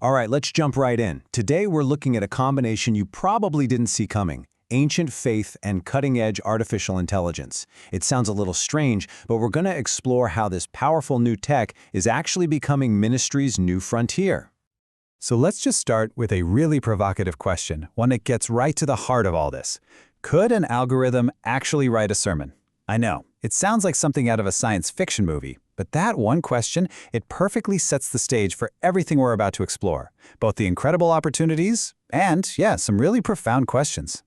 All right, let's jump right in. Today we're looking at a combination you probably didn't see coming: ancient faith and cutting-edge artificial intelligence. It sounds a little strange, but we're going to explore how this powerful new tech is actually becoming ministry's new frontier. So let's just start with a really provocative question, one that gets right to the heart of all this. Could an algorithm actually write a sermon? I know, it sounds like something out of a science fiction movie, but that one question, it perfectly sets the stage for everything we're about to explore, both the incredible opportunities and, yeah, some really profound questions.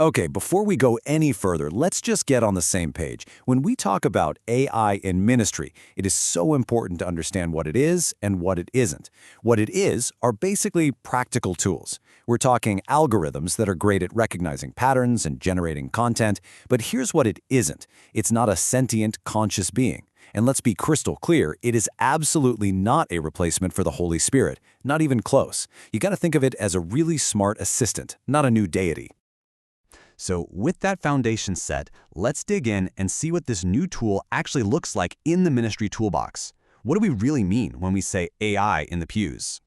Okay, before we go any further, let's just get on the same page. When we talk about AI in ministry, it is so important to understand what it is and what it isn't. What it is are basically practical tools. We're talking algorithms that are great at recognizing patterns and generating content, but here's what it isn't. It's not a sentient, conscious being. And let's be crystal clear, it is absolutely not a replacement for the Holy Spirit, not even close. You gotta think of it as a really smart assistant, not a new deity. So with that foundation set, let's dig in and see what this new tool actually looks like in the ministry toolbox. What do we really mean when we say AI in the pews?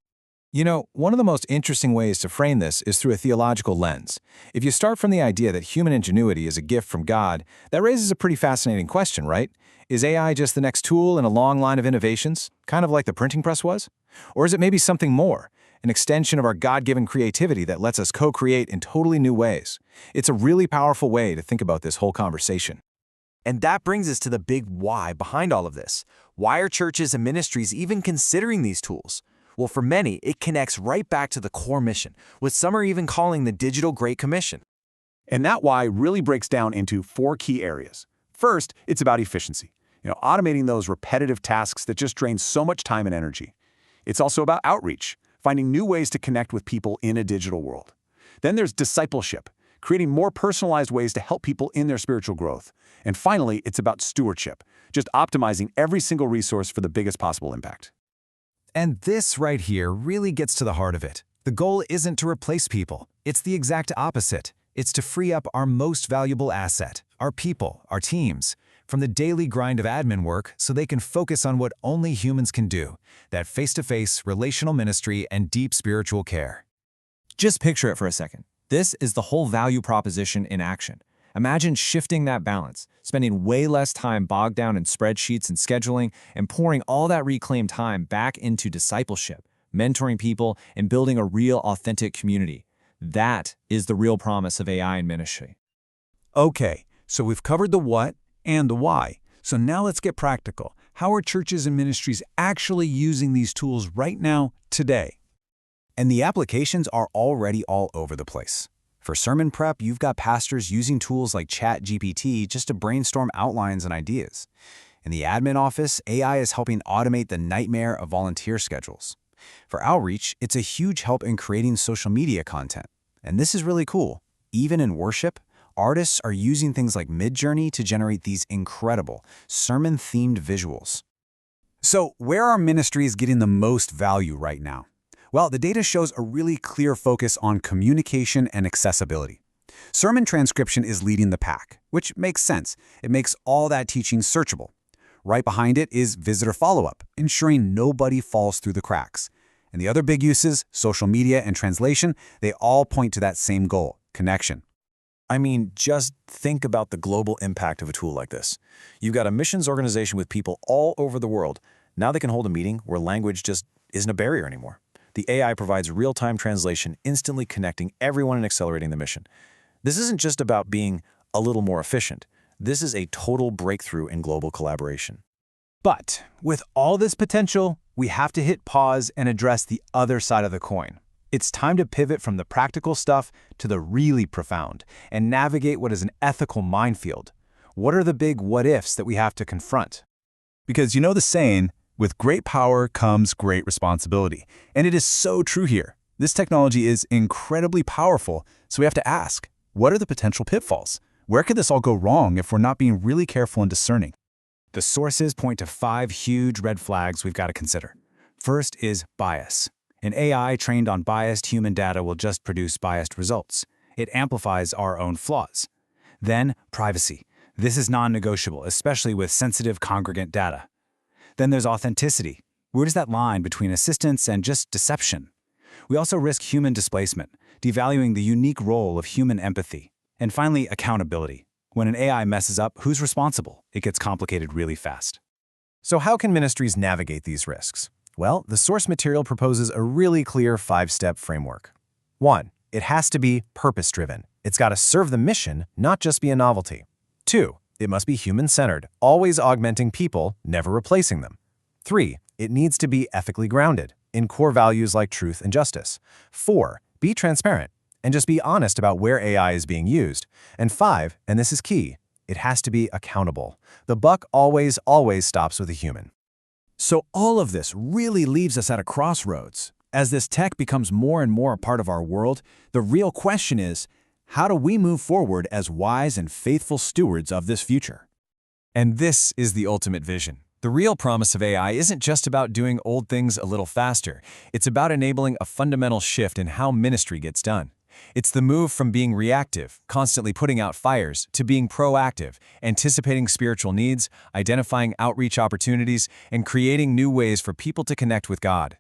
You know, one of the most interesting ways to frame this is through a theological lens. If you start from the idea that human ingenuity is a gift from God, that raises a pretty fascinating question, right? Is AI just the next tool in a long line of innovations, kind of like the printing press was? Or is it maybe something more? An extension of our God-given creativity that lets us co-create in totally new ways. It's a really powerful way to think about this whole conversation. And that brings us to the big why behind all of this. Why are churches and ministries even considering these tools? Well, for many, it connects right back to the core mission, what some are even calling the Digital Great Commission. And that why really breaks down into 4 key areas. First, it's about efficiency. Automating those repetitive tasks that just drain so much time and energy. It's also about outreach, finding new ways to connect with people in a digital world. Then there's discipleship, creating more personalized ways to help people in their spiritual growth. And finally, it's about stewardship, just optimizing every single resource for the biggest possible impact. And this right here really gets to the heart of it. The goal isn't to replace people. It's the exact opposite. It's to free up our most valuable asset, our people, our teams, from the daily grind of admin work so they can focus on what only humans can do, that face-to-face relational ministry and deep spiritual care. Just picture it for a second. This is the whole value proposition in action. Imagine shifting that balance, spending way less time bogged down in spreadsheets and scheduling, and pouring all that reclaimed time back into discipleship, mentoring people, and building a real, authentic community. That is the real promise of AI in ministry. Okay, so we've covered the what and the why. So now let's get practical. How are churches and ministries actually using these tools right now, today? And the applications are already all over the place. For sermon prep, you've got pastors using tools like GPT just to brainstorm outlines and ideas. In the admin office, AI is helping automate the nightmare of volunteer schedules. For outreach, it's a huge help in creating social media content. And this is really cool. Even in worship, artists are using things like Midjourney to generate these incredible sermon-themed visuals. So where are ministries getting the most value right now? Well, the data shows a really clear focus on communication and accessibility. Sermon transcription is leading the pack, which makes sense. It makes all that teaching searchable. Right behind it is visitor follow-up, ensuring nobody falls through the cracks. And the other big uses, social media and translation, they all point to that same goal: connection. I mean, just think about the global impact of a tool like this. You've got a missions organization with people all over the world. Now they can hold a meeting where language just isn't a barrier anymore. The AI provides real-time translation, instantly connecting everyone and accelerating the mission. This isn't just about being a little more efficient. This is a total breakthrough in global collaboration. But with all this potential, we have to hit pause and address the other side of the coin. It's time to pivot from the practical stuff to the really profound and navigate what is an ethical minefield. What are the big what-ifs that we have to confront? Because you know the saying, with great power comes great responsibility. And it is so true here. This technology is incredibly powerful, so we have to ask, what are the potential pitfalls? Where could this all go wrong if we're not being really careful and discerning? The sources point to 5 huge red flags we've got to consider. First is bias. An AI trained on biased human data will just produce biased results. It amplifies our own flaws. Then, privacy. This is non-negotiable, especially with sensitive congregant data. Then there's authenticity. Where does that line between assistance and just deception? We also risk human displacement, devaluing the unique role of human empathy. And finally, accountability. When an AI messes up, who's responsible? It gets complicated really fast. So how can ministries navigate these risks? Well, the source material proposes a really clear 5-step framework. 1. It has to be purpose-driven. It's got to serve the mission, not just be a novelty. 2. It must be human-centered, always augmenting people, never replacing them. 3. It needs to be ethically grounded in core values like truth and justice. 4. Be transparent and just be honest about where AI is being used. And 5, and this is key, it has to be accountable. The buck always stops with a human. So all of this really leaves us at a crossroads. As this tech becomes more and more a part of our world, the real question is, how do we move forward as wise and faithful stewards of this future? And this is the ultimate vision. The real promise of AI isn't just about doing old things a little faster. It's about enabling a fundamental shift in how ministry gets done. It's the move from being reactive, constantly putting out fires, to being proactive, anticipating spiritual needs, identifying outreach opportunities, and creating new ways for people to connect with God.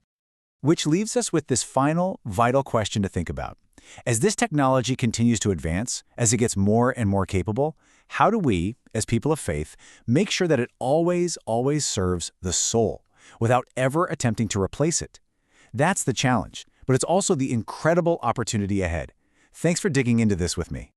Which leaves us with this final, vital question to think about. As this technology continues to advance, as it gets more and more capable, how do we, as people of faith, make sure that it always serves the soul, without ever attempting to replace it? That's the challenge, but it's also the incredible opportunity ahead. Thanks for digging into this with me.